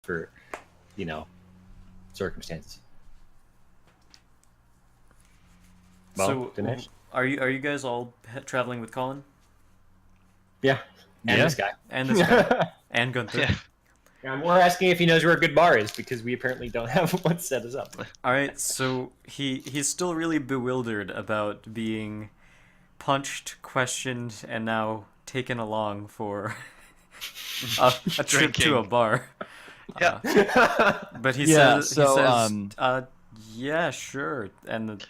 for, circumstances. Well, So, Dinesh? are you guys all traveling with Colin Yeah. And Yeah. this guy. and this guy and Gunther? Yeah. And we're asking if he knows where a good bar is because we apparently don't have one set us up. All right, so he's still really bewildered about being punched, questioned, and now taken along for a trip to Drinking. a bar. Yeah. But he Yeah, says, so, yeah, sure, and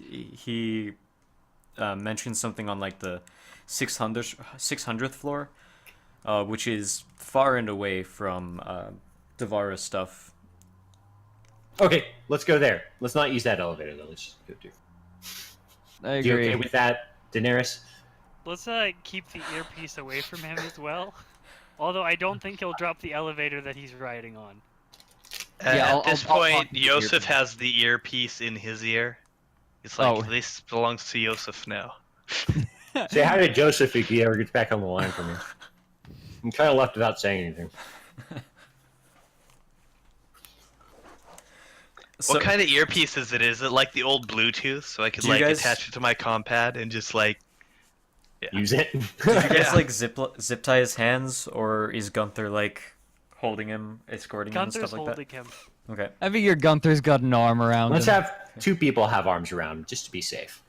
he mentioned something on like the 600th floor, which is far and away from Devara's stuff. Okay, let's go there. Let's not use that elevator though. Let's just go through. I You agree. okay with that, Daenerys? Let's keep the earpiece away from him as well. Although I don't think he'll drop the elevator that he's riding on. Yeah, At this I'll point, talk to the Iosif earpiece. has the earpiece in his ear. It's like, Oh. this belongs to Iosif now. Say hi to Joseph if he ever gets back on the line for me. I'm kind of left without saying anything. So, What kind of earpiece is it? Is it like the old Bluetooth, so I could Do you like guys- attach it to my compad and just like... Use it. did you guys Yeah. like zip tie his hands, or is Gunther like holding him, escorting him, and Gunther's stuff like holding him. that? Okay. I figure Gunther's got an arm around Let's him. have two people have arms around him, just to be safe.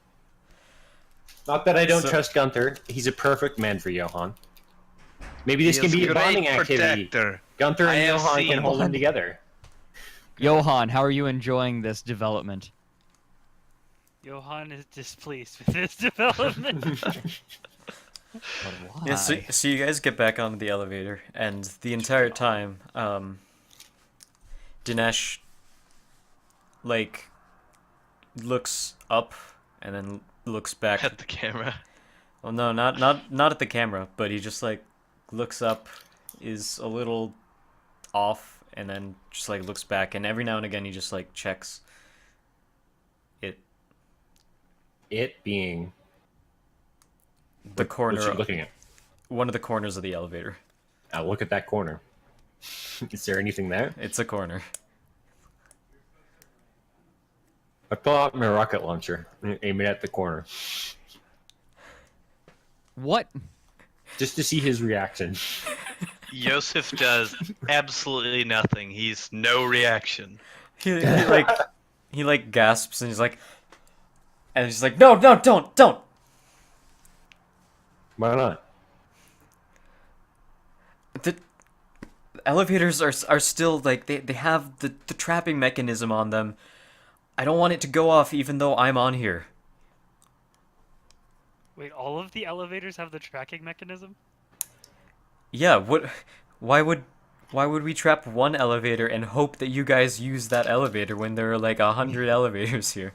Not that I don't So- trust Gunther. He's a perfect man for Johann. Maybe this He can is be a great bonding activity. protector. Gunther I and have Johann can seen hold them one. together. Johann, how are you enjoying this development? Johann is displeased with this development. Why? Yeah, so you guys get back on the elevator, and the entire time, Dinesh, like, looks up and then looks back. At the camera. Well, no, not at the camera, but he just like looks up, is a little off, and then just like looks back, and every now and again he just like checks it, It being the what corner, you're looking at. one of the corners of the elevator. Now look at that corner. Is there anything there? It's a corner. I pull out my rocket launcher and aim it at the corner, What? just to see his reaction. Iosif does absolutely nothing. He's no reaction. He like gasps and he's like, no, don't. Why not? The elevators are still like they have the trapping mechanism on them. I don't want it to go off even though I'm on here. Wait, all of the elevators have the tracking mechanism? Yeah, why would we trap one elevator and hope that you guys use that elevator when there are like 100 elevators here?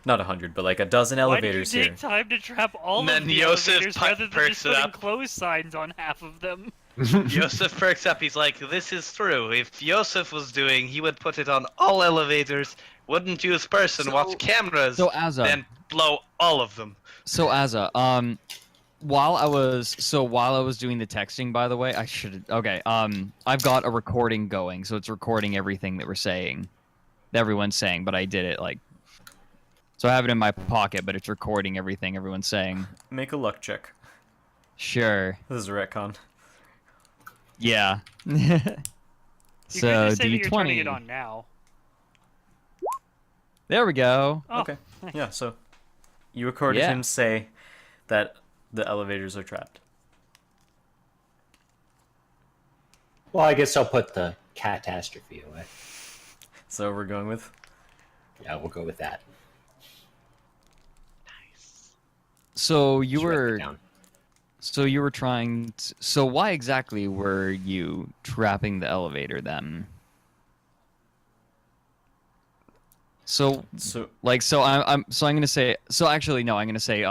Not 100, but like a dozen elevators Why do you here. take time to trap all And of then the Iosif elevators rather than perks just it putting up. close signs on half of them? Iosif perks up. He's like, this is true. If Iosif was doing, he would put it on all elevators, wouldn't use person, watch cameras, So Azza, then blow all of them. while I was doing the texting, by the way, I should. Okay. I've got a recording going, so it's recording everything that we're saying, that everyone's saying. But I did it like, so I have it in my pocket, but it's recording everything everyone's saying. Make a luck check. Sure. This is a retcon. Yeah. You So could just say that you're turning D20. it on now. There we go. Oh, Okay. Yeah, so you recorded Yeah. him say that the elevators are trapped. Well, I guess I'll put the catastrophe away. So we're going with Yeah, we'll go with that. So you Just write it were. down. So you were trying. So why exactly were you trapping the elevator then? So so I'm gonna say. So actually, no. I'm gonna say.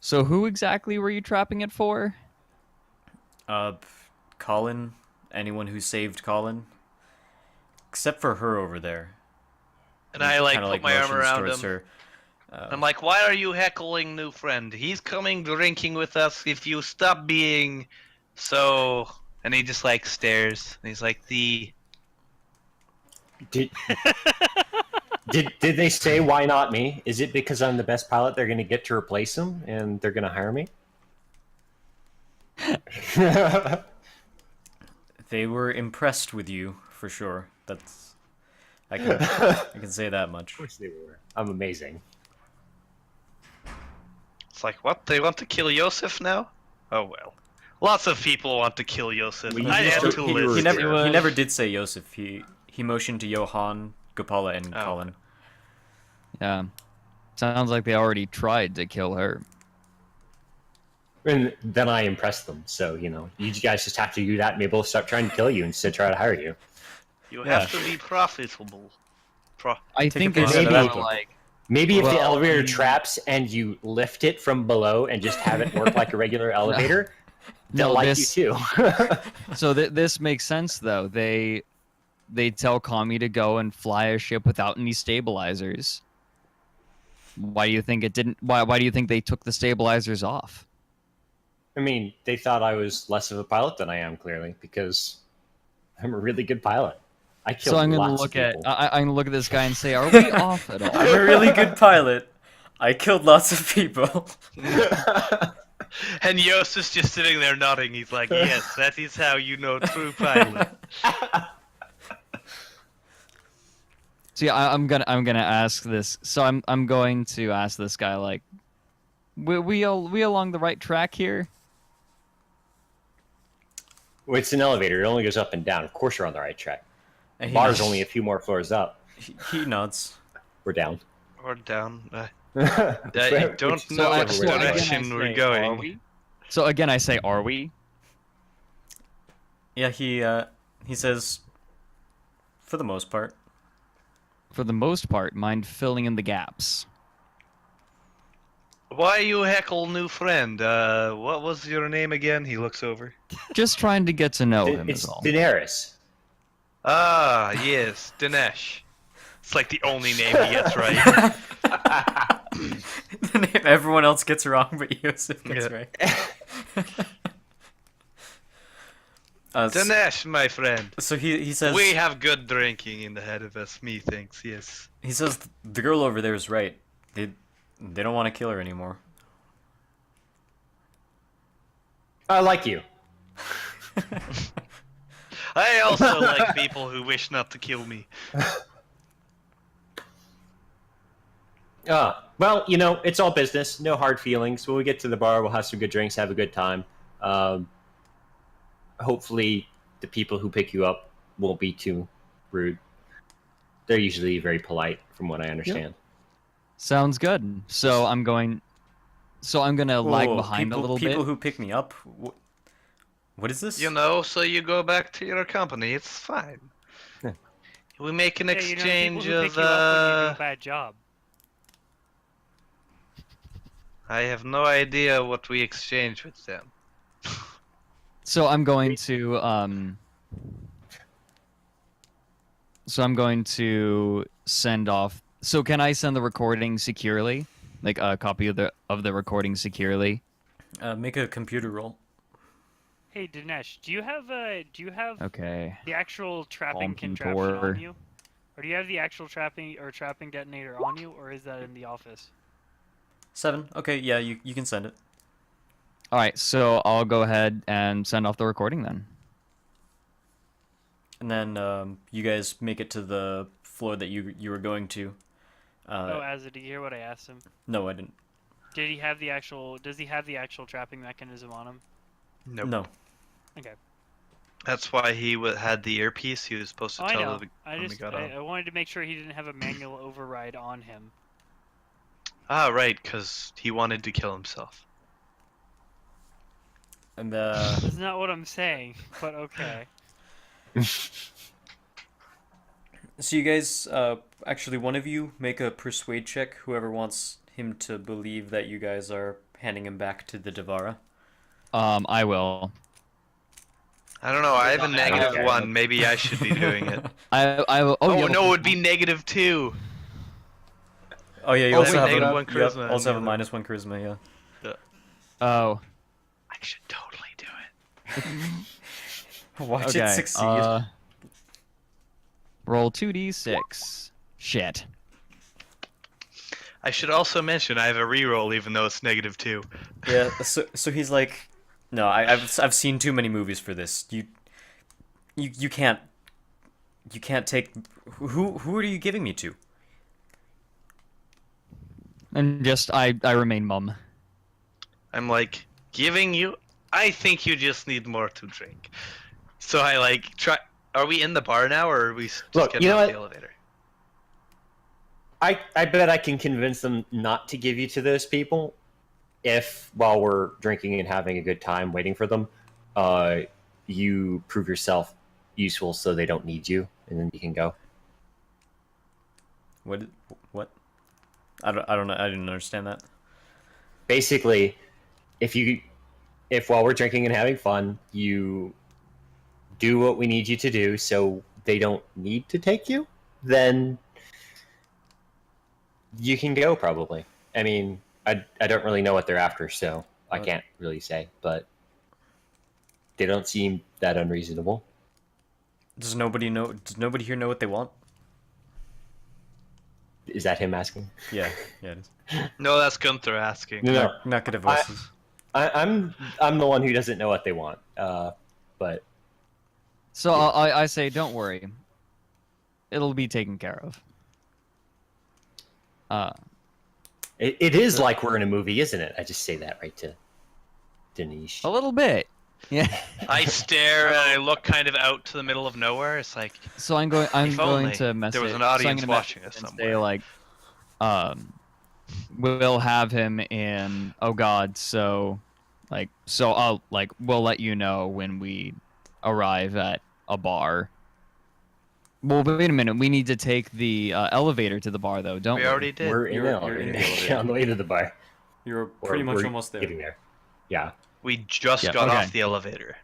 So who exactly were you trapping it for? Colin, anyone who saved Colin, except for her over there. And I like Kinda put my arm motions around towards him. her. I'm like, why are you heckling new friend? He's coming drinking with us. If you stop being so... And he just like stares. And he's like, the Did, did they say why not me? Is it because I'm the best pilot they're going to get to replace him and they're going to hire me? They were impressed with you for sure. That's I can say that much. Of course they were. I'm amazing. It's like, what? They want to kill Iosif now? Oh well. Lots of people want to kill Iosif. Well, you I just had don't- to he list. He never did say Iosif. He motioned to Johann, Gopala, and Oh. Colin. Yeah. Sounds like they already tried to kill her. And then I impressed them. So, you guys just have to do that and maybe they'll start trying to kill you instead of try to hire you. You Yeah. have to be profitable. I think a it's picture of more that. like Maybe if the Well, elevator traps and you lift it from below and just have it work like a regular elevator, they'll No, like this- you too. so. This makes sense though. They tell Kami to go and fly a ship without any stabilizers. Why do you think it didn't? Why do you think they took the stabilizers off? I mean, they thought I was less of a pilot than I am, clearly, because I'm a really good pilot. I killed So I'm gonna lots look of at people. I'm gonna look at this guy and say, are we off at all? I'm a really good pilot. I killed lots of people. And Iosif's just sitting there nodding. He's like, yes, that is how you know true pilot. See, I'm gonna ask this. So I'm going to ask this guy like, we along the right track here? Well, it's an elevator. It only goes up and down. Of course you're on the right track. And he Bar's nods. only a few more floors up. He nods. We're down. Or down. I Which- don't which- know whichever which way. again, I direction say, we're are going. we? So again, I say, are we? Yeah, he says, for the most part. For the most part, mind filling in the gaps. Why you heckle new friend? What was your name again? He looks over. Just trying to get to know him It's is all. Daenerys. Ah, yes, Dinesh. It's like the only name he gets right. The name everyone else gets wrong, but Iosif gets Yeah. right. Dinesh, my friend. So he says We have good drinking in the head of us, methinks, yes. he says the girl over there is right. They don't want to kill her anymore. I like you. I also like people who wish not to kill me. Well, it's all business. No hard feelings. When we get to the bar, we'll have some good drinks, have a good time. Hopefully, the people who pick you up won't be too rude. They're usually very polite, from what I understand. Sounds good. So I'm gonna lag Whoa, behind a little people bit. who pick me up. What is this? You know, so you go back to your company, it's fine. Yeah. We make an Yeah, people exchange who pick of, you up when you do a bad job. I have no idea what we exchange with them. So I'm going to send off. So can I send the recording securely? Like a copy of the recording securely? Make a computer roll. Hey Dinesh, do you have Okay. the actual trapping Computer. contraption on you? Or do you have the actual trapping detonator on you, or is that in the office? 7. Okay, yeah, you can send it. All right. So I'll go ahead and send off the recording then. And then you guys make it to the floor that you were going to. Did you hear what I asked him? No, I didn't. Does he have the actual trapping mechanism on him? Nope. No. Okay. That's why he had the earpiece. He was supposed to I tell know. the I when we just got on. I wanted to make sure he didn't have a manual override on him. Ah, right, because he wanted to kill himself. And That's not what I'm saying, but okay. so you guys, actually, one of you make a persuade check. Whoever wants him to believe that you guys are handing him back to the Devara. I will. I don't know. I have a negative Okay. 1. Maybe I should be doing it. I will. Oh, yeah, no, it would be negative 2. Oh yeah, you Oh, also wait, have negative a, 1 you charisma also have a and -1 charisma. Yeah. Oh. I should totally do it. Watch Okay. it succeed. Roll 2d6. Shit. I should also mention I have a reroll even though it's -2. Yeah. So he's like, no, I've seen too many movies for this. You can't take. Who are you giving me to? And just I remain mum. I'm like, giving you? I think you just need more to drink. So I like try. Are we in the bar now, or are we just Look, getting you know off what? the elevator? I bet I can convince them not to give you to those people if, while we're drinking and having a good time waiting for them, you prove yourself useful so they don't need you, and then you can go. What? What? I don't know. I didn't understand that. Basically, if while we're drinking and having fun, you do what we need you to do so they don't need to take you, then you can go probably. I mean, I don't really know what they're after, so I can't really say, but they don't seem that unreasonable. Does nobody know? Does nobody here know what they want? Is that him asking? Yeah, it is. No, that's Gunther asking. No. Not good at voices. I'm the one who doesn't know what they want. But So I say, don't worry. It'll be taken care of. it is like we're in a movie, isn't it? I just say that right to Denise. A little bit. Yeah. I stare and I look kind of out to the middle of nowhere. It's like, So I'm going If only to message. there was an so I'm audience gonna watching message us and say, somewhere. like, we'll have him in. Oh God. So I'll we'll let you know when we arrive at a bar. Well, wait a minute. We need to take the elevator to the bar, though, don't we? we already did. We're in You're the in elevator the elevator. on the way to the bar. You're Or pretty much we're almost there. Getting there. Yeah. We just Yeah, got okay. off the elevator.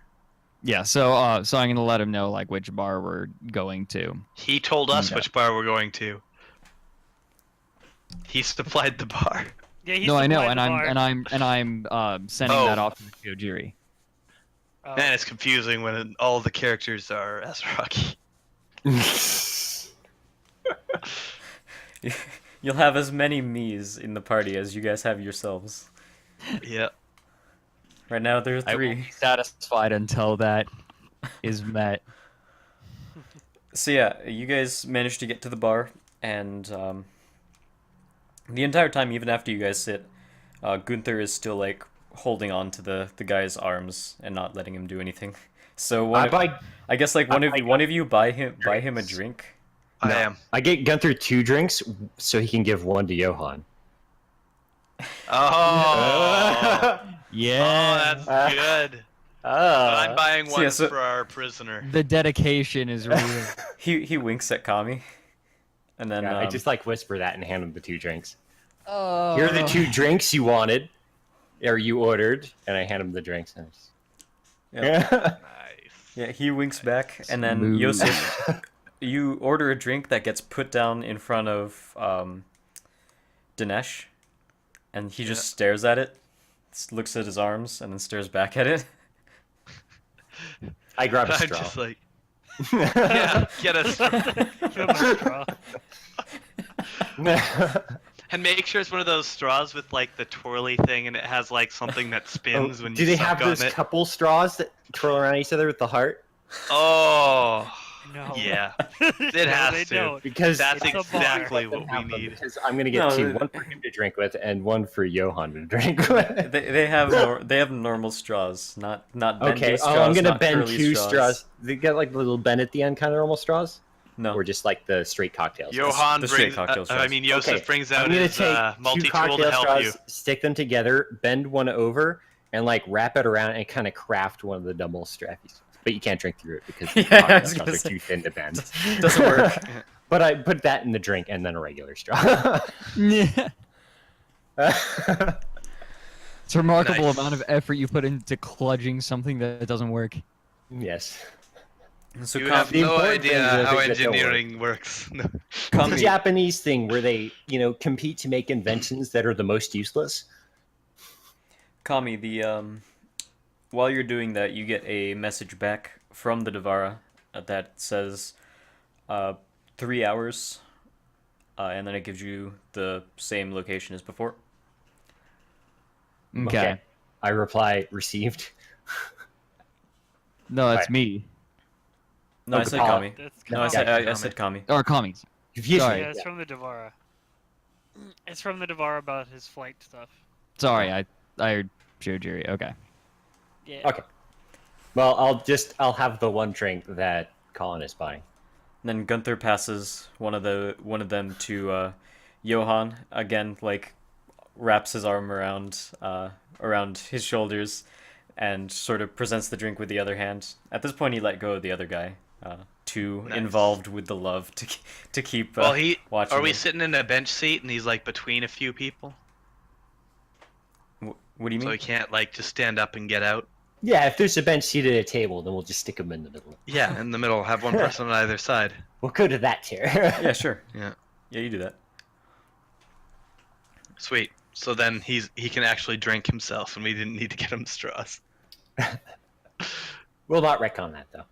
Yeah. So I'm gonna let him know like which bar we're going to. He told us Okay. which bar we're going to. He supplied the bar. Yeah, he No, I know, supplied and the bar. I'm sending Oh. that off to the Kyojiri. Oh. Man, it's confusing when all the characters are Azaraki. You'll have as many me's in the party as you guys have yourselves. Yeah. Right now there are I will 3. be satisfied until that is met. So yeah, you guys managed to get to the bar, and the entire time, even after you guys sit, Gunther is still like holding on to the guy's arms and not letting him do anything. So I guess like one of you buy him a drink. I am. I get Gunther 2 drinks so he can give one to Johann. Oh, Yeah. that's good. But I'm buying So one yeah, so- for our prisoner. The dedication is real. He winks at Kami, and then I just like whisper that and hand him the 2 drinks. Oh. Here are the 2 drinks you wanted, or you ordered, and I hand him the drinks. And Yep. Nice. yeah, he winks back, and then Smooth. Iosif, you order a drink that gets put down in front of Dinesh, and he just stares at it, looks at his arms, and then stares back at it. I grab a I'm straw. just like, yeah, get a straw. Give him a straw. And make sure it's one of those straws with like the twirly thing and it has like something that spins when Do you they suck have on those it. couple straws that twirl around each other with the heart? Oh, No. yeah. It has to. Don't. Because That's It's a bar. exactly what we have them, need. because I'm gonna get No, 2, one for him to drink with and one for Johann to drink with. They have normal straws, not bendy Okay, straws. I'm gonna not bend curly 2 straws. They get like the little bend at the end kind of normal straws? No, Or just like the straight cocktails? Johann the straight brings. cocktail I straws. mean, Iosif Okay, brings I'm out gonna his take 2 multi-tool cocktail to help straws, you. stick them together, bend one over, and like wrap it around and kind of craft one of the double strappies. But you can't drink through it because the Yeah, I cocktail was straws gonna are say. too thin to bend. doesn't work. But I put that in the drink and then a regular straw. Yeah. It's a remarkable Nice. amount of effort you put into kludging something that doesn't work. Yes. So You have the no important thing idea is how that they don't work. engineering works. No. It's Kami, a Japanese thing where they, compete to make inventions that are the most useless. Kami, while you're doing that, you get a message back from the Devara that says, 3 hours, and then it gives you the same location as before. Okay. I reply, received. No, that's Right. me. No, Oh, I said Gopala. Kami. That's No, I Kami. said Kami. I said Kami. Or commies. Confused Sorry. me. Yeah, it's from the Devara. It's from the Devara about his flight stuff. Sorry, I heard Shojiri. Okay. Yeah. Okay. Well, I'll have the one drink that Colin is buying. And then Gunther passes one of them to Johann again, like wraps his arm around his shoulders, and sort of presents the drink with the other hand. At this point, he let go of the other guy, too Nice. involved with the love to keep. Well, watching. are we him. sitting in a bench seat and he's like between a few people, What do you so he mean? can't like just stand up and get out? Yeah, if there's a bench seat at a table, then we'll just stick him in the middle. Yeah, in the middle, have one person on either side. We'll go to that chair. Yeah, sure. Yeah. Yeah, you do that. Sweet. So then he can actually drink himself, and we didn't need to get him straws. We'll not retcon that though.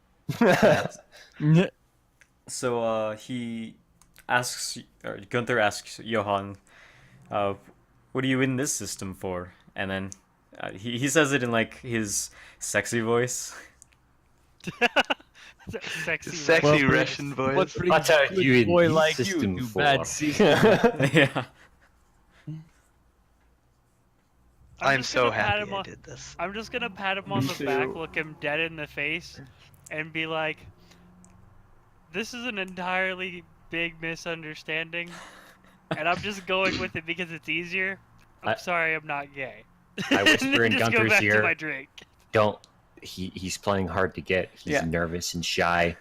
So he asks, or Gunther asks Johann, "What are you in this system for?" And then he says it in like his sexy voice. Sexy. Sexy Russian Russian voice. What pretty What are good you in boy this like you system do for? bad season. Yeah. I'm just so gonna pat happy him I on- did this. I'm just gonna pat him on the back, look him dead in the face, and be like, "This is an entirely big misunderstanding, and I'm just going with it because it's easier. I'm sorry, I'm not gay." I whisper in And just go Gunther's back to ear. my drink. Don't. He's playing hard to get. He's Yeah. nervous and shy,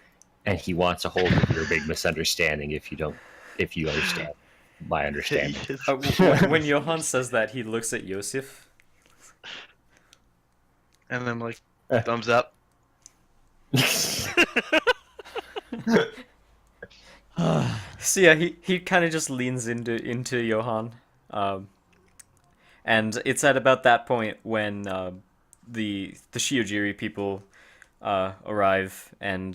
and he wants a hold of your big misunderstanding. If you understand my understanding. When Johann says that, he looks at Iosif. And then like, thumbs up. So yeah, he kind of just leans into Johann, and it's at about that point when the Shiojiri people arrive, and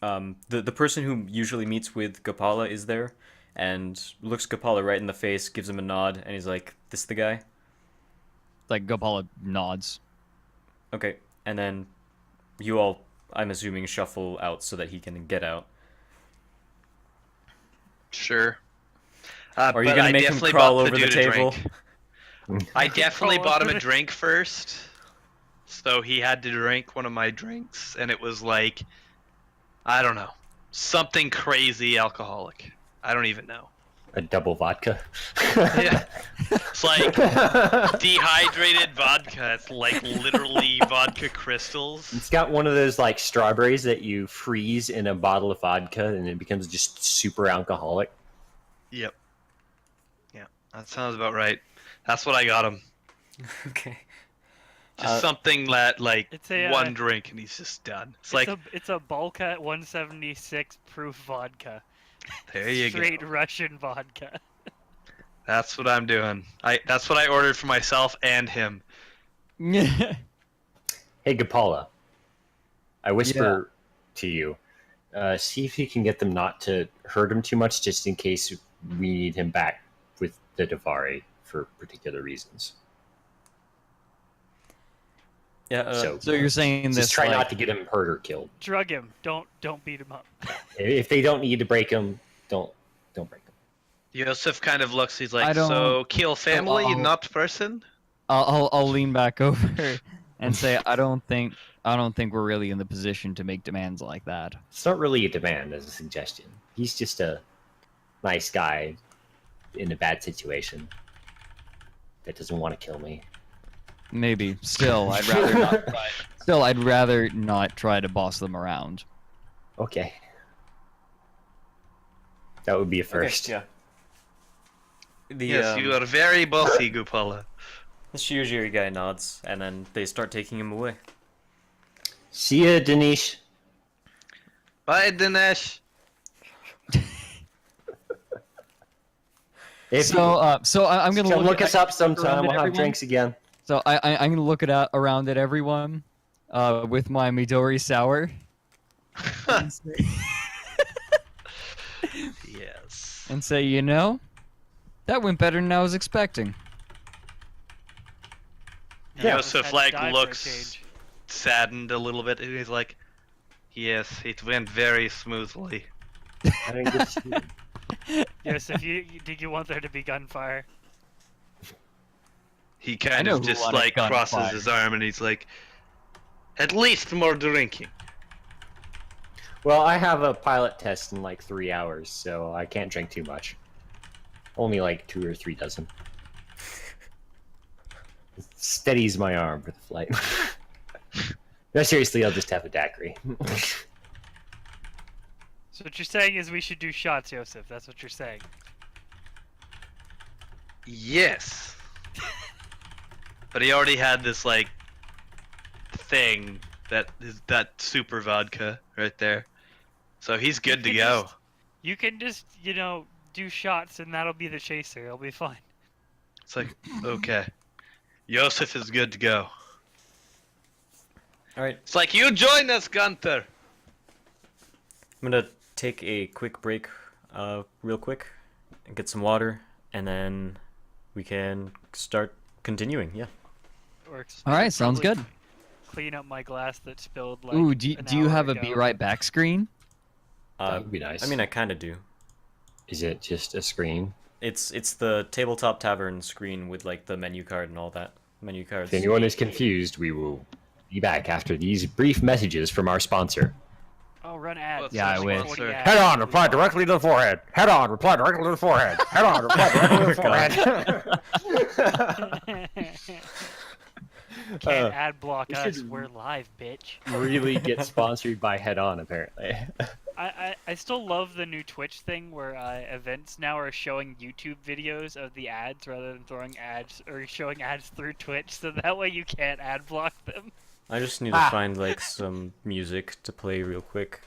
the person who usually meets with Gopala is there, and looks Gopala right in the face, gives him a nod, and he's like, "This the guy?" Like Gopala nods. Okay, and then you all, I'm assuming, shuffle out so that he can get out. Sure. Are you but gonna I make him definitely crawl bought over the dude a table? drink. I definitely Crawl bought him over a the- drink first, so he had to drink one of my drinks, and it was like, I don't know, something crazy alcoholic. I don't even know. A double vodka. Yeah. It's like dehydrated vodka. It's like literally vodka crystals. It's got one of those like strawberries that you freeze in a bottle of vodka, and it becomes just super alcoholic. Yep. Yeah, that sounds about right. That's what I got him. Okay. Just something that like It's a, one drink and he's just done. It's like it's a Balka 176 proof vodka. there you go. Straight Russian vodka. That's what I'm doing. That's what I ordered for myself and him. Hey, Gopala. I whisper to you. See if you can get them not to hurt him too much, just in case we need him back with the Davari for particular reasons. Yeah. So you're saying just this? try like, not to get him hurt or killed. Drug him. Don't beat him up. If they don't need to break him, don't break him. Iosif kind of looks. He's I like, don't- so kill family, I'll- not person. I'll lean back over and say I don't think we're really in the position to make demands like that. It's not really a demand as a suggestion. He's just a nice guy in a bad situation that doesn't want to kill me. Maybe. Still, I'd rather not try. Still, I'd rather not try to boss them around. Okay. That would be a first. Okay, yeah. The Yes, you are very bossy, Gopala. the Shiojiri guy nods, and then they start taking him away. See ya, Danish. Bye, Dinesh. If I'm gonna come look at- us up sometime, around we'll at have everyone. drinks again. So I'm gonna look around at everyone, with my Midori sour. And say- Yes. and say, that went better than I was expecting. Iosif Had to like die for a looks change. saddened a little bit, and he's like, "Yes, it went very smoothly." I didn't get to see them. Yes, did you want there to be gunfire? He I kind know of who just wanted like crosses gunfire. his arm, and he's like, "At least more drinking." Well, I have a pilot test in like 3 hours, so I can't drink too much. Only like 2 or 3 dozen. Steadies my arm for the flight. No, seriously, I'll just have a daiquiri. So what you're saying is we should do shots, Iosif. That's what you're saying. Yes. But he already had this like thing that is that super vodka right there, so he's good to can go. You can just, do shots and that'll be the chaser. It'll be fine. It's like, okay, Iosif is good to go. All right, It's like, you join us, Gunther. I'm gonna take a quick break, real quick, and get some water, and then we can start continuing. Yeah. Works. All right, sounds good. Clean up my glass that spilled like Ooh, do you hour have a ago. be right back screen? That would be nice. I mean, I kind of do. Is it just a screen? It's the TableTop Tavern screen with like the menu card and all that. Menu cards. If anyone is confused, we will be back after these brief messages from our sponsor. Oh, run ads. What's Yeah, I Like wish. 40 Head ads. Head on, It'll be reply fine. directly to the forehead. Head on, reply directly to the forehead. Head on, reply directly to the forehead. Can't ad block we us. should- We're live, bitch. Really get sponsored by Head On, apparently. I still love the new Twitch thing where events now are showing YouTube videos of the ads rather than throwing ads or showing ads through Twitch, so that way you can't ad block them. I just need to find like some music to play real quick.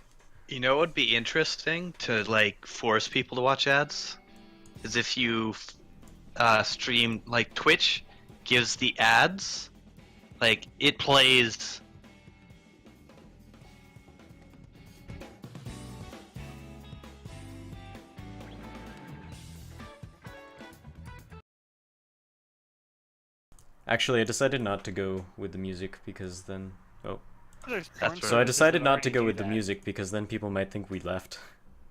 You know what would be interesting to like force people to watch ads? Is if you stream, like Twitch gives the ads, like it plays. Actually, I decided not to go with the music because then There's That's porn right. so I services decided that not to already go do with the that. music because then people might think we left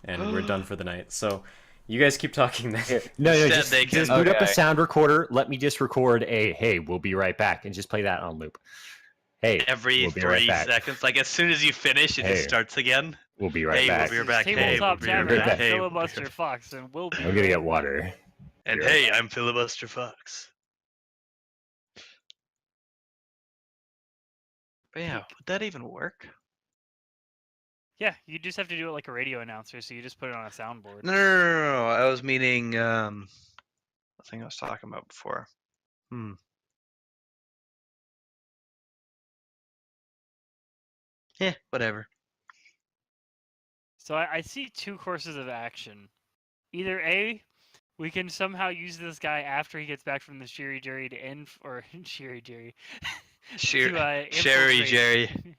and we're done for the night. So you guys keep talking then. No, Instead, just, they can- just boot up a Okay. sound recorder. Let me just record a "Hey, we'll be right back" and just play that on loop. Hey, Every we'll be 3 right back. seconds, like as soon as you finish, it Hey. just starts again. We'll be right Hey, back. we'll be right back. Hey, Tabletop we'll be right Tavern. back. I'm Hey, we'll be right Filibuster back. Fox, and we'll be. I'm gonna get water. And Be right hey, back. I'm Filibuster Fox. But yeah, would that even work? Yeah, you just have to do it like a radio announcer, so you just put it on a soundboard. No. I was meaning the thing I was talking about before. Yeah, whatever. So I see two courses of action. Either A, we can somehow use this guy after he gets back from the Sherry Jerry to Sherry Jerry. Sherry infiltrate- Jerry.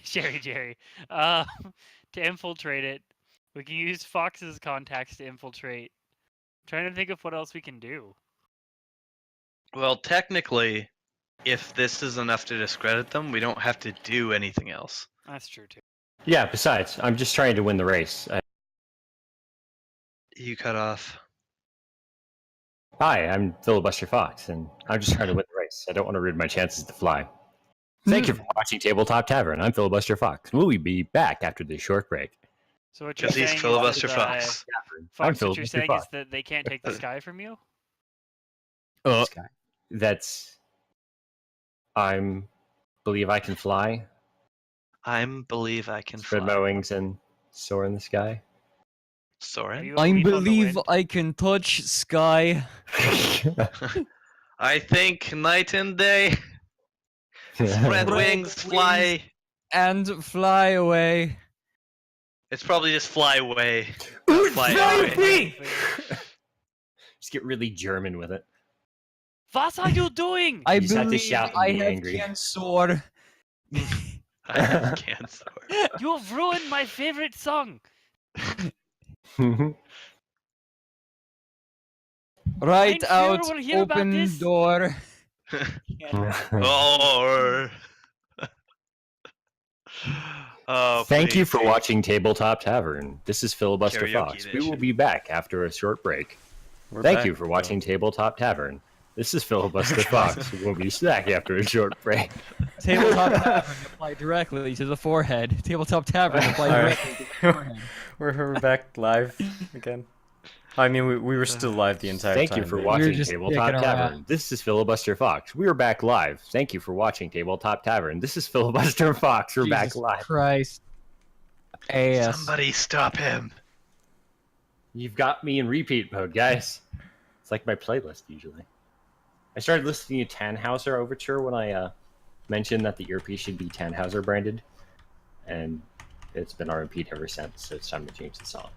Sherry Jerry. To infiltrate it. We can use Fox's contacts to infiltrate. Trying to think of what else we can do. Well, technically, if this is enough to discredit them, we don't have to do anything else. That's true too. Yeah. Besides, I'm just trying to win the race. You cut off. Hi, I'm Filibuster Fox, and I'm just trying to win the race. I don't want to ruin my chances to fly. Thank you for watching Tabletop Tavern. I'm Filibuster Fox. We'll be back after this short break. So what you're Because he's saying Filibuster is, Fox. I'm Fox, what you're Filibuster saying Fox. is that they can't take the sky from you? That's. Believe I can fly. Believe I can Spread fly. my wings and soar in the sky. Are Soren? you a I leaf on the believe wind? I can touch sky. I think night and day. Spread wings, fly. And fly away. It's probably just fly away. Ooh, Fly fly away. away! Just get really German with it. What are you doing? I You just have to believe shout and I be have angry. can soar. I have cancer. You've ruined my favorite song. Right Thank you, I out, wanna hear about open this. door. Oh. Oh, Thank you please, for G. watching Tabletop Tavern. This is Filibuster Karaoke Fox. We will edition. be back after a short break. We're Thank back, you for watching though. Tabletop Tavern. This is Filibuster Fox. We'll be back after a short break. Tabletop Tavern apply directly to the forehead. Tabletop Tavern apply All directly to the right. forehead. We're back live again. I mean, we were still live the entire Thank time. you for but- watching just Tabletop dicking Tavern. around. This is Filibuster Fox. We are back live. Thank you for watching Tabletop Tavern. This is Filibuster Fox. We're back Jesus live. Christ. Ass. Somebody stop him. You've got me in repeat mode, guys. It's like my playlist usually. I started listening to Tannhauser Overture when I mentioned that the earpiece should be Tannhauser branded, and it's been on repeat ever since. So it's time to change the song.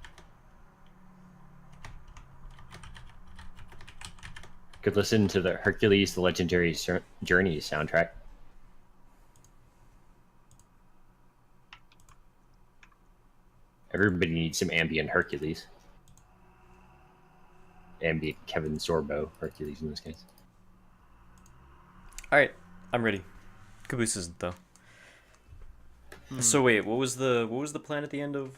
Could listen to the Hercules: The Legendary Journey soundtrack. Everybody needs some ambient Hercules. Ambient Kevin Sorbo Hercules in this case. All right, I'm ready. Caboose isn't though. So wait, what was the plan at the end of?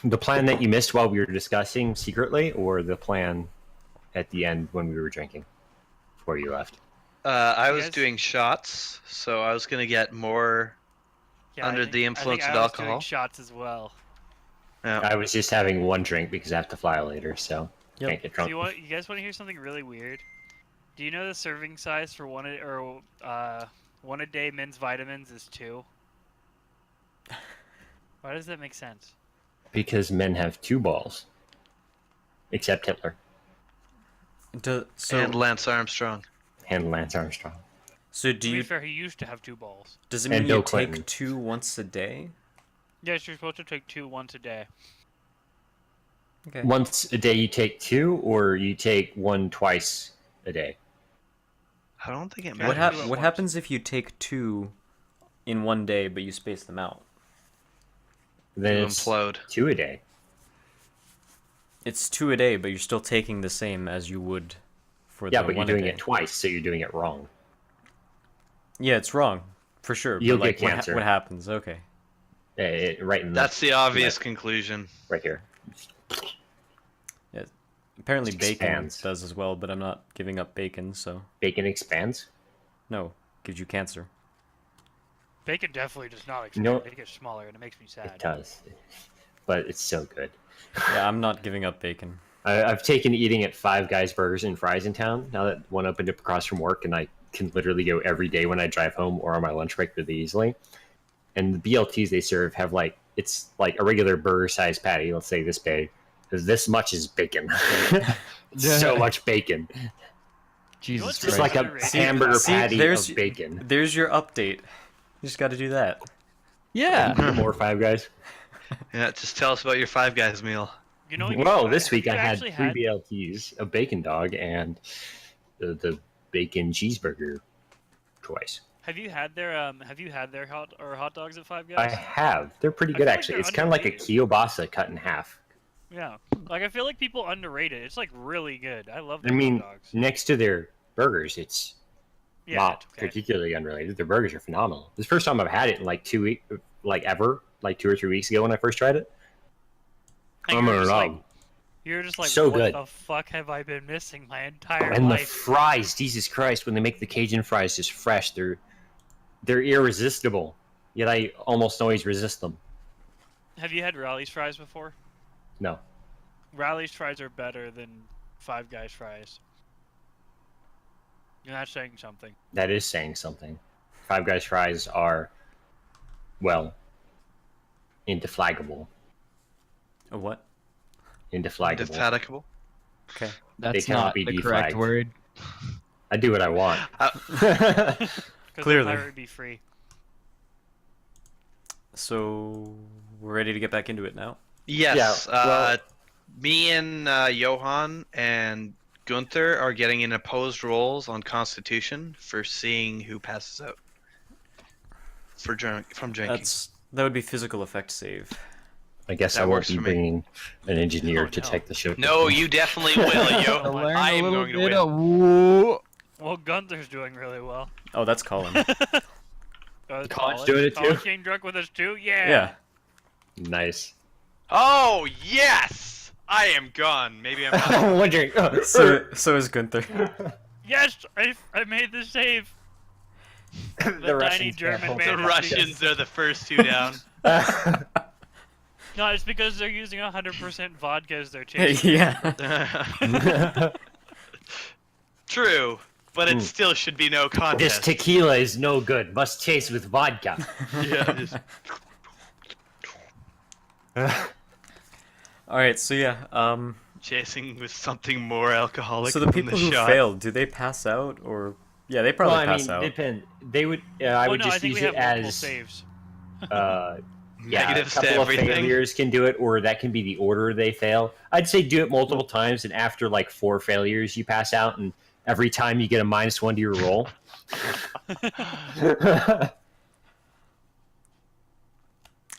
The plan that you missed while we were discussing secretly, or the plan at the end when we were drinking before you left? I was Yes. doing shots, so I was gonna get more. Yeah, Under the influence of alcohol? Doing shots as well. Yeah. I was just having one drink because I have to fly later, so Yep. can't get Do drunk. you guys want to hear something really weird? Do you know the serving size for one a day men's vitamins is 2? Why does that make sense? Because men have 2 balls, except Hitler So And Lance Armstrong. and Lance Armstrong. do To be you? fair, he used to have 2 balls. Does it and mean Bill you Clinton. take 2 once a day? Yes, you're supposed to take 2 once a day. Okay. Once a day you take 2, or you take 1 twice a day? I don't think it What matters. hap- What once. happens if you take 2 in one day, but you space them out? Then You it's implode. 2 a day. It's 2 a day, but you're still taking the same as you would for Yeah, the but you're one a doing day. it twice, so you're doing it wrong. Yeah, it's wrong for sure. You'll but like, get cancer. what happens? Okay. Right in the, That's the obvious conclusion. right here. Apparently Just bacon expands. does as well, but I'm not giving up bacon, so Bacon expands. no, gives you cancer. Bacon definitely does not expand. No. It gets smaller, and it makes me sad. It does, but it's so good. Yeah, I'm not giving up bacon. I've taken eating at Five Guys Burgers and Fries in town now that one opened up across from work, and I can literally go every day when I drive home or on my lunch break really easily. And the BLTs they serve have it's like a regular burger-sized patty, let's say this big. This much is bacon. So much bacon. Jesus what's It's Christ. like a underrated? hamburger See, patty there's- of bacon. There's your update. You just got to do that. Yeah. More Five Guys. Yeah, just tell us about your Five Guys meal. You know, Well, this week you I had actually 3 BLTs, a bacon dog, and the bacon cheeseburger twice. Have you had their hot dogs at Five I Guys? have. They're pretty I good feel like actually. they're It's kind of like a underrated. kielbasa cut in half. Yeah. Like I feel like people underrate it. It's like really good. I love I their mean, hot dogs. next to their burgers, it's Yeah, not it's okay. particularly unrelated. Their burgers are phenomenal. This is the first time I've had it in like 2 weeks, like ever, like 2 or 3 weeks ago when I first tried it. And I'm you're in just love. like, you're just like, So what good. the fuck have I been missing my entire And the life? fries, Jesus Christ, when they make the Cajun fries just fresh, they're irresistible. Yet I almost always resist them. Have you had Rally's fries before? No. Rally's fries are better than Five Guys fries. You're not saying something. That is saying something. Five Guys fries are, well, indeflaggable. A what? Indeflaggable. Indefatigable. Okay. That's cannot not be the correct deflagged. word. I do what I want. Because Clearly. the pirate would be free. So we're ready to get back into it now. Yes. Yeah, well- Me and Johann and Gunther are getting in opposed roles on Constitution for seeing who passes out from drinking. That would be physical effect save. I guess That I won't works be for me. bringing an engineer Oh, to no. take the show. No, you definitely will, To yo. learn I a am little going to bit win. of woo. Well, Gunther's doing really well. Oh, that's Colin. Colin's doing it too? Colin's getting drunk with us too? Yeah. Yeah. Nice. Oh, yes! I am gone. Maybe I'm not. I'm wondering. So is Gunther. Yes, I made the save. The tiny Russians German can't hold man. The their Russians are the first two down. No, it's because they're using 100% vodka as their chaser. Yeah. True, but it still should be no This contest. tequila is no good. Must chase with vodka. Yeah, just- All right. So yeah. chasing with something more alcoholic. So the than people who shot. failed, do they pass out or? Yeah, they probably Well, I pass mean, out. depend. They would. I Well, would no, just I think use we it have multiple as. saves. Yeah, Negatives a to couple of everything. failures can do it, or that can be the order they fail. I'd say do it multiple times, and after like 4 failures, you pass out, and every time you get a -1 to your roll.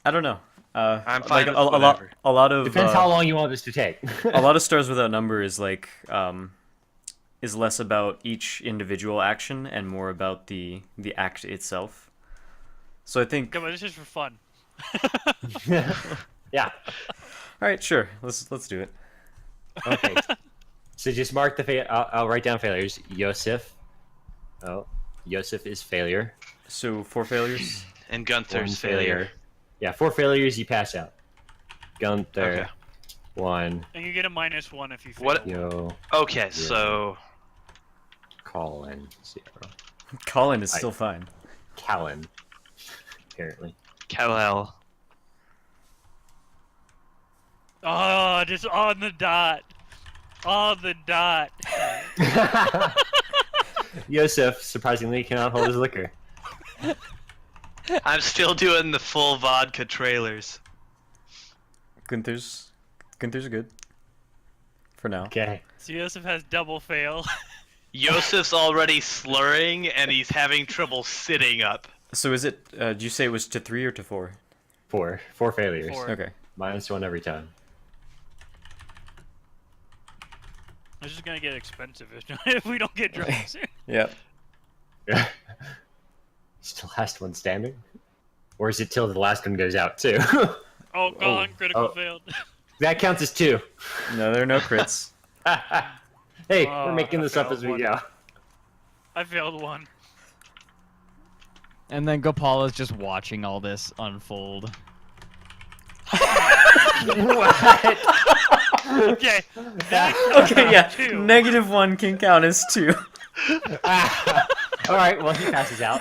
I don't know. I'm fine with a lot. whatever. A lot of. Depends how long you want this to take. A lot of Stars Without Number is like is less about each individual action and more about the act itself. So I think. Come on, this is for fun. Yeah. All right, sure. Let's do it. Okay. So just mark the I'll write down failures. Iosif. Oh, Iosif is failure. So 4 failures. And One Gunther's failure. Yeah, 4 failures, you pass out. Gunther. Okay. 1. And you get a -1 if you fail. What- Yo. Okay, so Colin. 0. Colin is still fine. Callan. Apparently. Kal-El. Oh, just on the dot. On the dot. Iosif surprisingly cannot hold his liquor. I'm still doing the full vodka trailers. Gunther's good. For now. Okay. So Iosif has double fail. Yosef's already slurring and he's having trouble sitting up. So is it? Did you say it was to 3 or to 4? 4. 4 failures. 4. Okay. -1 every time. This is gonna get expensive if we don't get drunk soon. Yeah. Yeah. Still last one standing? Or is it till the last one goes out too? Oh, Colin, critical oh. failed. That counts as 2. No, there are no crits. Hey, Oh, we're making I this up failed as we one. go. I failed 1. And then Gopala's just watching all this unfold. What? Okay. Okay, yeah. 2. -1 can count as 2. Alright, well, he passes out.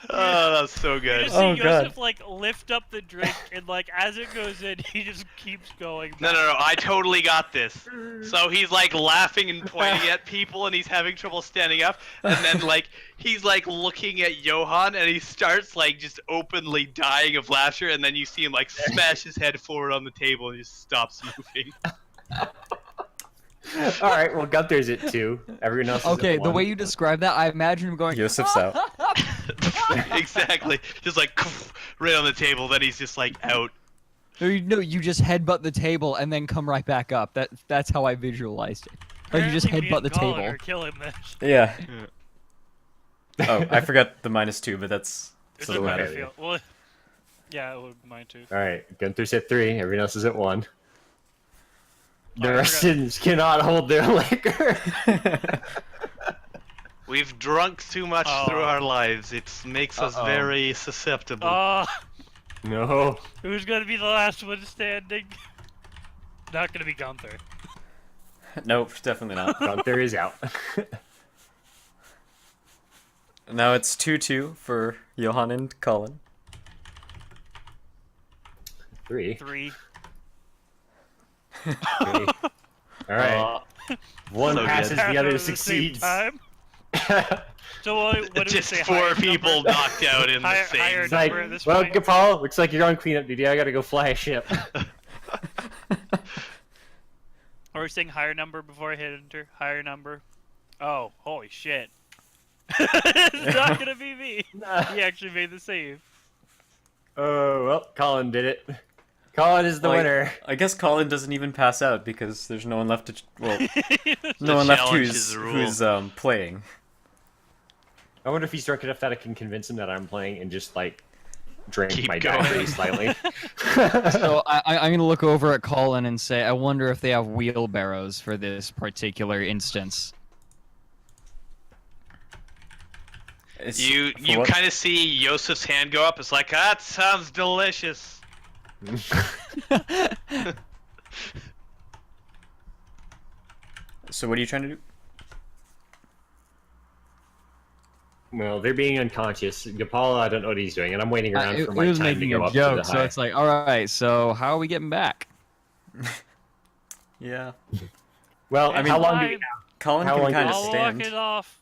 Oh, that's so You good. just see Oh, God. Iosif like lift up the drink and like as it goes in, he just keeps going. No, back. no, no, I totally got this. So he's like laughing and pointing at people and he's having trouble standing up. And then like he's like looking at Johann and he starts like just openly dying of laughter. And then you see him like smash his head forward on the table and just stops moving. Alright, well, Gunther's at 2. Everyone else is Okay, at the 1. way you describe that, I imagine him going. Yosef's out. Exactly. Just like right on the table. Then he's just like out. No, you just headbutt the table and then come right back up. That's how I visualized it. Like you just Apparently me headbutt the and Colin table. are killing this. Yeah. Oh, I forgot the -2, but that's It doesn't doesn't matter. matter. feel. Well, yeah, it would mine too. Alright, Gunther's at 3. Everyone else is at 1. The Oh, I Russians cannot hold their liquor. We've drunk too much Oh. through our lives. It makes us Uh-oh. very susceptible. Oh, No. who's gonna be the last one standing? Not gonna be Gunther. Nope, definitely not. Gunther is out. Now it's 2-2 for Johann and Colin. 3. 3. 3. Alright. One so passes, good. the other At same succeeds. time. So what do we Just say? 4 higher people number? knocked out in the Higher- same. higher It's like, number at this well, point. Gopala, looks like you're on cleanup duty. I gotta go fly a ship. Are we saying higher number before I hit enter? Higher number. Oh, holy shit! It's not gonna be me. He actually made the save. Oh, well, Colin did it. Colin is the Like, winner. I guess Colin doesn't even pass out because there's no one left to. Well, The no one left challenge is the rule. who's playing. I wonder if he's drunk enough that I can convince him that I'm playing and just like drink Keep my going. daiquiri slightly. So I'm gonna look over at Colin and say, I wonder if they have wheelbarrows for this particular instance. You For what? kind of see Iosif's hand go up. It's like, that sounds delicious. So what are you trying to do? Well, they're being unconscious. Gopala, I don't know what he's doing, and I'm waiting around It for my was time to making go a up to the joke, so high. it's like, all right, so how are we getting back? Yeah. Well, I mean, how long do we Fine. have? Colin How can long kind of I'll walk stand it off.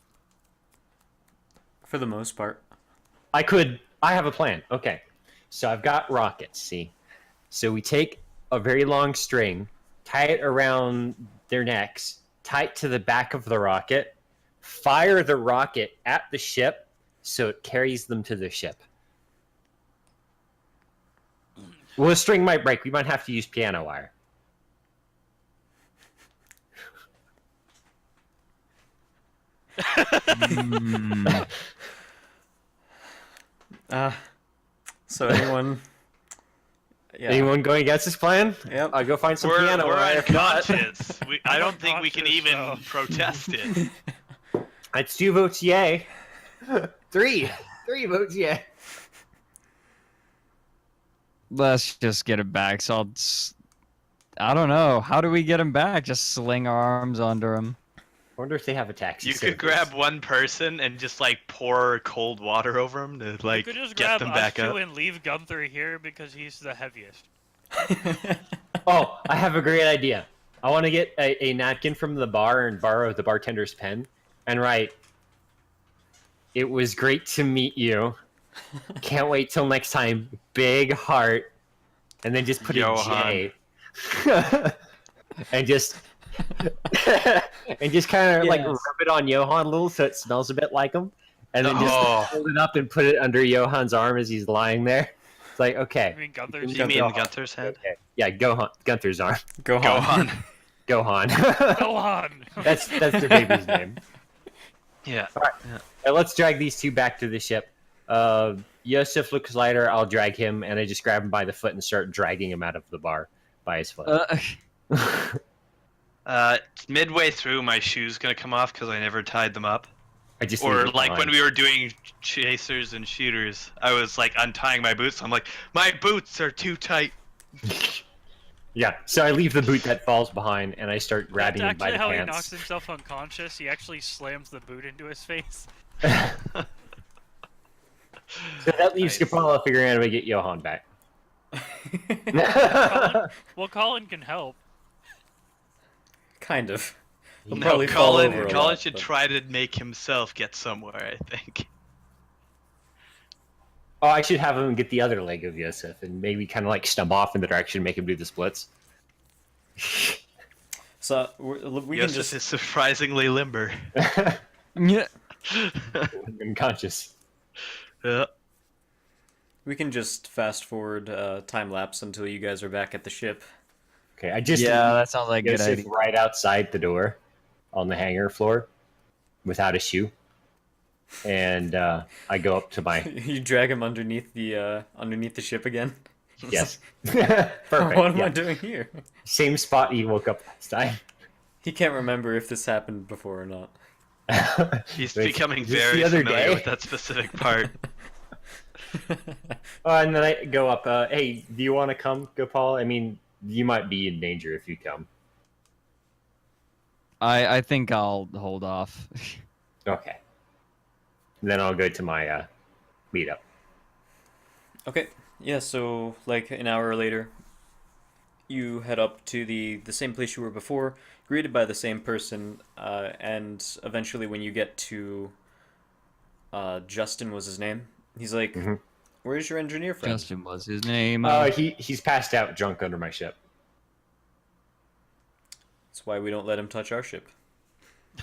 for the most part. I have a plan. Okay. So I've got rockets, see? So we take a very long string, tie it around their necks, tie it to the back of the rocket, fire the rocket at the ship so it carries them to the ship. Well, the string might break. We might have to use piano wire. Hmm. So anyone? Yeah. Anyone going against this plan? Yep. I'll go find some We're piano wire. If not, unconscious. I don't think we can Unconscious, even so. protest it. it's 2 votes yay. 3 votes yay. Let's just get it back. So I don't know. How do we get him back? Just sling our arms under him. I wonder if they have a taxi You service. could grab one person and just like pour cold water over them to like You could just get grab them us back two up. and leave Gunther here because he's the heaviest. Oh, I have a great idea. I want to get a napkin from the bar and borrow the bartender's pen and write, "It was great to meet you. Can't wait till next time. Big heart." And then just put Johann. a J. and just kind of like Yes. rub it on Johann a little so it smells a bit like him. And then just Oh. hold it up and put it under Johann's arm as he's lying there. It's like, okay. I mean, Gunther's You mean Johann. Gunther's head? Okay. Yeah, Gunther's arm. Go Go on. on. Gohan. Go on. that's their baby's name. Yeah. Let's drag these two back to the ship. Iosif looks lighter. I'll drag him, and I just grab him by the foot and start dragging him out of the bar by his foot. Midway through, my shoe's gonna come off because I never tied them up. I just Or leave it like when behind. we were doing chasers and shooters, I was like untying my boots. I'm like, my boots are too tight. Yeah, so I leave the boot that falls behind, and I start grabbing That's him by actually the how he knocks pants. himself unconscious. He actually slams the boot into his face. So that leaves Nice. Gopala figuring out how to get Johann back. Colin? Well, Colin can help. Kind of. He'll No, probably fall Colin, over a Colin lot, should but- try to make himself get somewhere, I think. Oh, I should have him get the other leg of Iosif and maybe kind of like stump off in the direction, make him do the splits. So we can Iosif just is surprisingly limber. Yeah. Unconscious. Yeah. we can just fast forward time lapse until you guys are back at the ship. Okay, I just Yeah, that sounds like a good Iosif idea. right outside the door on the hangar floor without a shoe. And I go up to my You drag him underneath the ship again. yes. Perfect. What am yeah. I doing here? Same spot he woke up last time. He can't remember if this happened before or not. He's Wait, becoming just very the other familiar day? with that specific part. And then I go up. Hey, do you want to come, Gopal? I mean, you might be in danger if you come. I think I'll hold off. Okay. And then I'll go to my meetup. Okay. Yeah, so like an hour later, you head up to the same place you were before, greeted by the same person, and eventually when you get to Justin was his name, he's like, Mhm. "Where's your engineer friend?" Justin was his name. He's passed out drunk under my ship. That's why we don't let him touch our ship.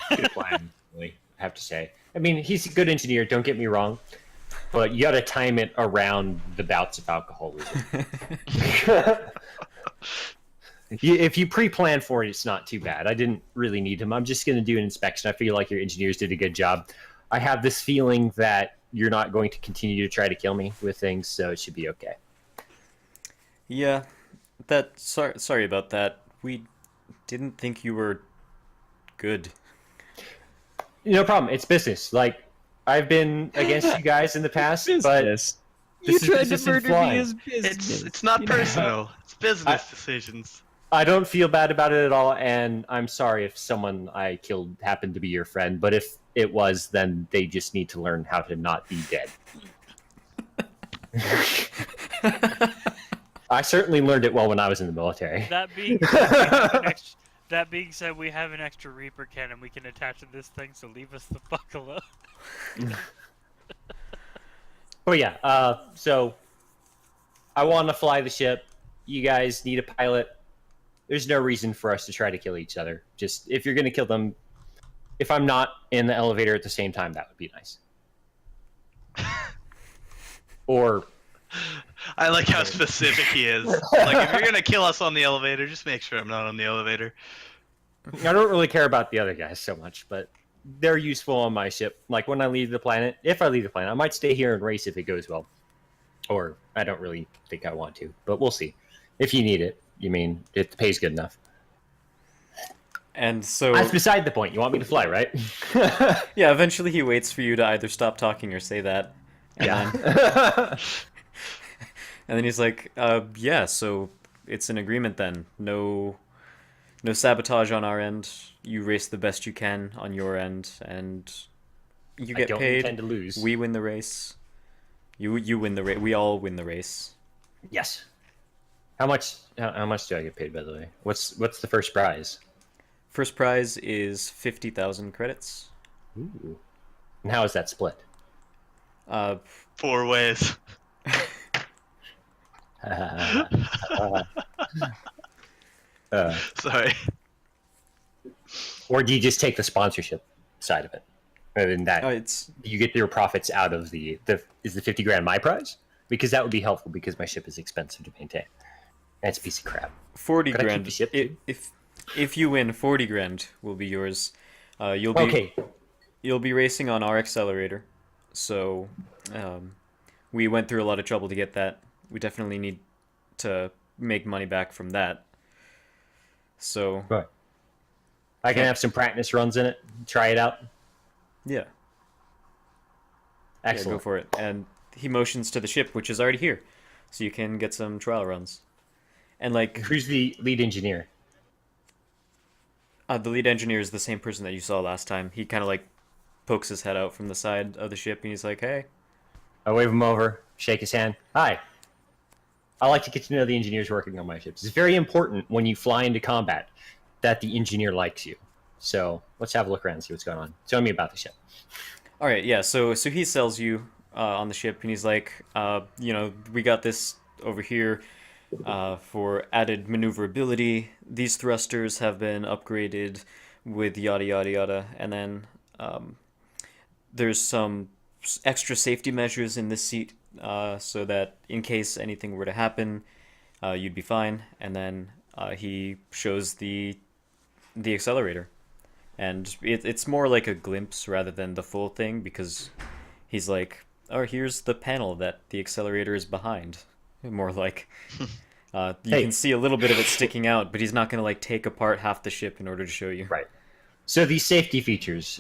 Good plan, really, I have to say. I mean, he's a good engineer, don't get me wrong. but you got to time it around the bouts of alcoholism. If you pre-plan for it, it's not too bad. I didn't really need him. I'm just going to do an inspection. I feel like your engineers did a good job. I have this feeling that you're not going to continue to try to kill me with things, so it should be okay. Yeah, sorry about that. We didn't think you were good. No problem. It's business. Like, I've been against you guys in the past, but Business. this You is tried to business in murder me flying. as business. It's not you know? personal. It's business decisions. I don't feel bad about it at all, and I'm sorry if someone I killed happened to be your friend, but if it was, then they just need to learn how to not be dead. I certainly learned it well when I was in the military. That being said, we have an extra Reaper cannon we can attach to this thing, so leave us the fuck alone. Oh yeah, so I want to fly the ship. You guys need a pilot. There's no reason for us to try to kill each other. Just, if you're going to kill them, if I'm not in the elevator at the same time, that would be nice. Or... I like how specific he is. Like, if you're gonna kill us on the elevator, just make sure I'm not on the elevator. I don't really care about the other guys so much, but they're useful on my ship. Like, when I leave the planet, if I leave the planet, I might stay here and race if it goes well. Or, I don't really think I want to, but we'll see. If you need it, you mean, it pays good enough. And so... That's beside the point. You want me to fly, right? Yeah, eventually he waits for you to either stop talking or say that. And Yeah. Then, and then he's like, yeah, so it's an agreement then. No sabotage on our end. You race the best you can on your end, and you get I don't paid. intend to lose. We win the race. You win the race. We all win the race. Yes. How much do I get paid, by the way? What's the first prize? First prize is 50,000 credits. Ooh. And how is that split? 4 ways. Sorry. Or do you just take the sponsorship side of it? Rather than that, It's you get your profits out of the is the 50 grand my prize? Because that would be helpful because my ship is expensive to maintain. That's a piece of crap. 40 Could I keep grand. the ship too? If you win, 40 grand will be yours. You'll be Okay. You'll be racing on our accelerator. So, we went through a lot of trouble to get that. We definitely need to make money back from that. So, Right. I can have some practice runs in it. Try it out. yeah. Excellent. Yeah, go for it. And he motions to the ship, which is already here, so you can get some trial runs. And like, Who's the lead engineer? the lead engineer is the same person that you saw last time. He kind of like pokes his head out from the side of the ship, and he's like, "Hey." I wave him over, shake his hand. Hi. I like to get to know the engineers working on my ships. It's very important when you fly into combat that the engineer likes you. So let's have a look around and see what's going on. Tell me about the ship. All right, yeah. So he sells you on the ship, and he's like, we got this over here for added maneuverability. These thrusters have been upgraded with yada yada yada, and then there's some extra safety measures in this seat so that in case anything were to happen, you'd be fine. And then he shows the accelerator. And it's more like a glimpse rather than the full thing, because he's like, oh, here's the panel that the accelerator is behind. More like, you can see a little bit of it sticking out, but he's not going to like take apart half the ship in order to show you. Right. So these safety features,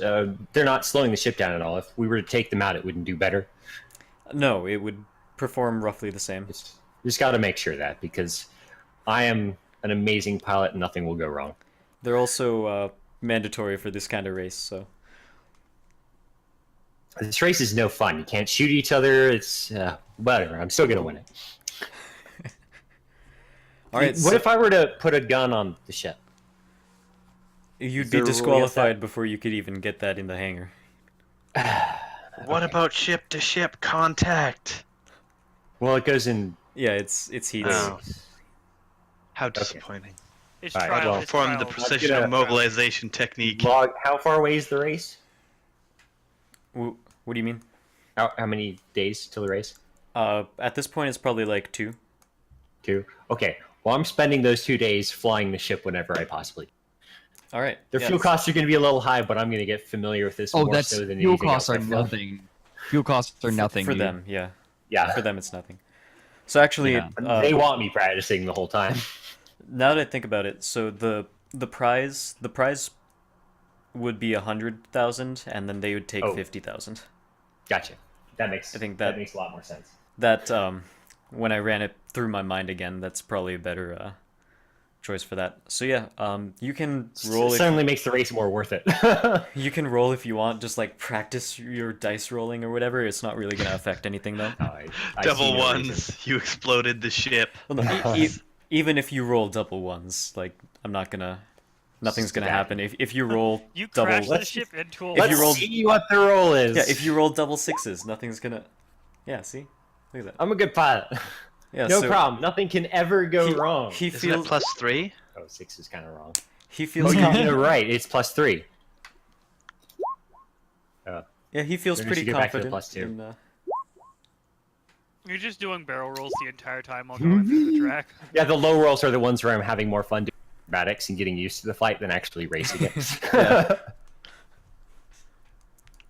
they're not slowing the ship down at all. If we were to take them out, it wouldn't do better. No, it would perform roughly the same. Just got to make sure of that, because I am an amazing pilot and nothing will go wrong. They're also mandatory for this kind of race, so. This race is no fun. You can't shoot each other. It's whatever. I'm still gonna win it. All right. What if I were to put a gun on the ship? You'd Is be there a rule against disqualified that? before you could even get that in the hangar. What about ship-to-ship contact? Well, it goes in. Yeah, it's heat. Oh. How disappointing. It's All right, trial. well, It's Perform the trial. precision of mobilization technique. Log. How far away is the race? What do you mean? How many days till the race? At this point, it's probably like 2. 2. Okay. Well, I'm spending those 2 days flying the ship whenever I possibly. All right. Their fuel costs are going to be a little high, but I'm going to get familiar with this more that's so than fuel anything costs else are I've done. nothing. Fuel costs are nothing for dude. them. Yeah. Yeah. For them, it's nothing. So actually, Yeah. They want me practicing the whole time. now that I think about it, so the prize would be 100,000, and then they would take 50,000. Gotcha. That makes. I think that makes a lot more sense. That when I ran it through my mind again, that's probably a better choice for that. So yeah, you can roll. It certainly makes the race more worth it. You can roll if you want, just like practice your dice rolling or whatever. It's not really gonna affect anything though. I Double see no ones. reason. You exploded the ship. Well, no, even if you roll double ones, like nothing's gonna happen. If you roll You double, crashed the ship into a If you Let's roll- see what the roll is. yeah, if you roll double 6s, nothing's gonna. Yeah, see, look at that. I'm a good pilot. Yeah, No so problem. Nothing can ever go wrong. He Isn't it feels. +3? Oh, 6 is kind of wrong. He Oh, feels. you're right. It's +3. Yeah, he feels Maybe we pretty should get back to the confident. +2. You're just doing barrel rolls the entire time while Hmm? going through the track. Yeah, the low rolls are the ones where I'm having more fun doing acrobatics and getting used to the flight than actually racing it. Can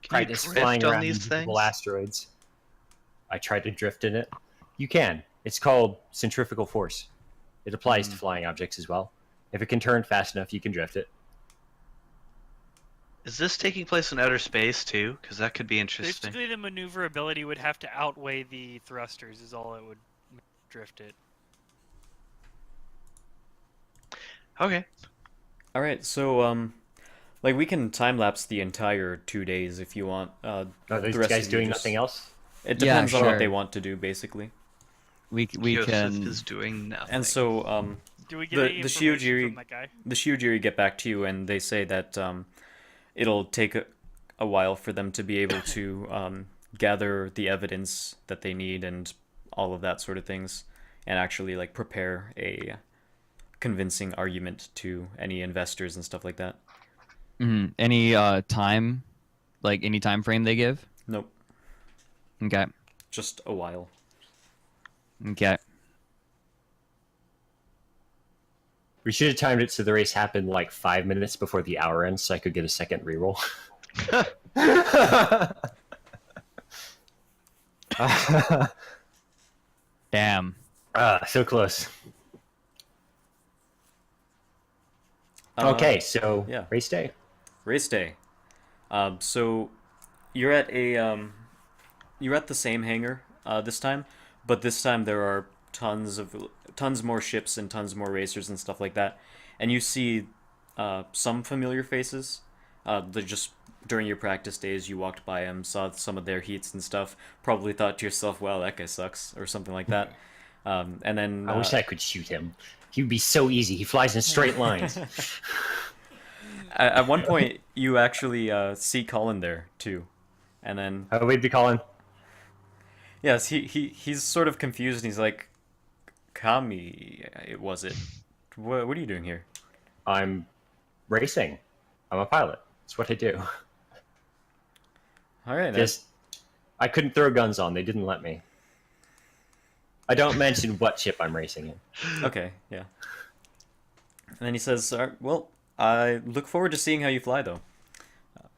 Practice you flying drift on around these invisible things? asteroids. I tried to drift in it. You can. It's called centrifugal force. It applies to flying objects as well. If it can turn fast enough, you can drift it. Is this taking place in outer space too? Because that could be interesting. Basically, the maneuverability would have to outweigh the thrusters, is all it would drift it. Okay. All right, so like we can time lapse the entire 2 days if you want. Are the those rest guys of you doing just- nothing else? It Yeah, depends on what sure. they want to do, basically. We Iosif can. is doing nothing. And so Do we get The- any the information Shiojiri- from that guy? the Shiojiri get back to you, and they say that it'll take a while for them to be able to gather the evidence that they need and all of that sort of things, and actually like prepare a convincing argument to any investors and stuff like that. Any time, like any time frame they give? Nope, Okay. just a while. Okay. We should have timed it so the race happened like 5 minutes before the hour ends so I could get a second reroll. Damn. So close. Okay, so yeah. race day. Race day. So you're at the same hangar this time, but this time there are tons more ships and tons more racers and stuff like that, and you see some familiar faces. Just during your practice days, you walked by them, saw some of their heats and stuff. Probably thought to yourself, "Well, that guy sucks," or something like that. And then I wish I could shoot him. He would be so easy. He flies in straight lines. at one point, you actually see Colin there too, and then How would be calling? yes, he's sort of confused. And he's like, "Kami, was it? What are you doing here?" I'm racing. I'm a pilot. That's what I do. All right, Just, I couldn't throw guns on. They didn't let me. I don't mention what ship I'm racing in. okay, yeah. And then he says, "All right, well, I look forward to seeing how you fly, though.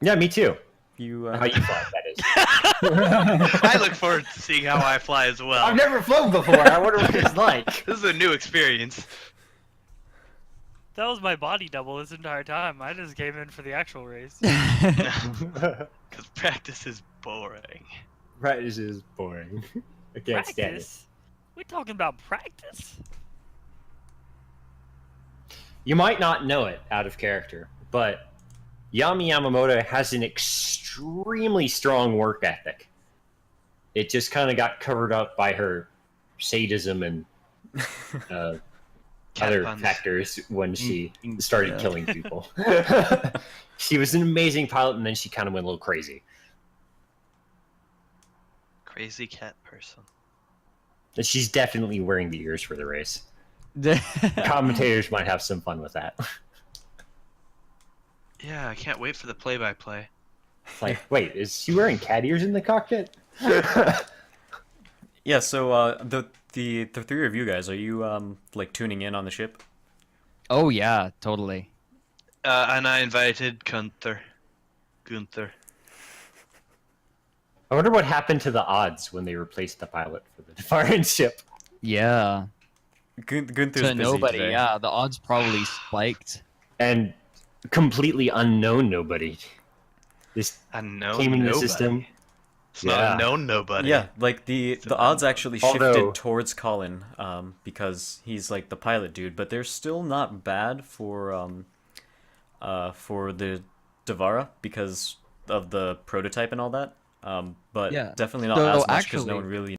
Yeah, me too. You How you fly, that is. I look forward to seeing how I fly as well. I've never flown before. I wonder what it's like. This is a new experience. That was my body double this entire time. I just came in for the actual race. Because practice is boring. Practice is boring. I can't stand it. Practice? We talking about practice? You might not know it out of character, but Yami Yamamoto has an extremely strong work ethic. It just kind of got covered up by her sadism and other puns. factors when she started Yeah. killing people. She was an amazing pilot, and then she kind of went a little crazy. Crazy cat person. And she's definitely wearing the ears for the race. Commentators might have some fun with that. Yeah, I can't wait for the play-by-play. It's like, wait, is she wearing cat ears in the cockpit? Yeah. So the three of you guys, are you like tuning in on the ship? Oh yeah, totally. And I invited Gunther. I wonder what happened to the odds when they replaced the pilot for the foreign ship. Yeah. Gunther's To busy nobody. today. Yeah, the odds probably spiked. And completely unknown nobody. This Unknown came into the nobody. system. It's not Yeah. unknown nobody. Yeah, like the odds actually shifted Although- towards Colin, because he's like the pilot dude, but they're still not bad for the Devara because of the prototype and all that. But Yeah. definitely not So as much because no actually- one really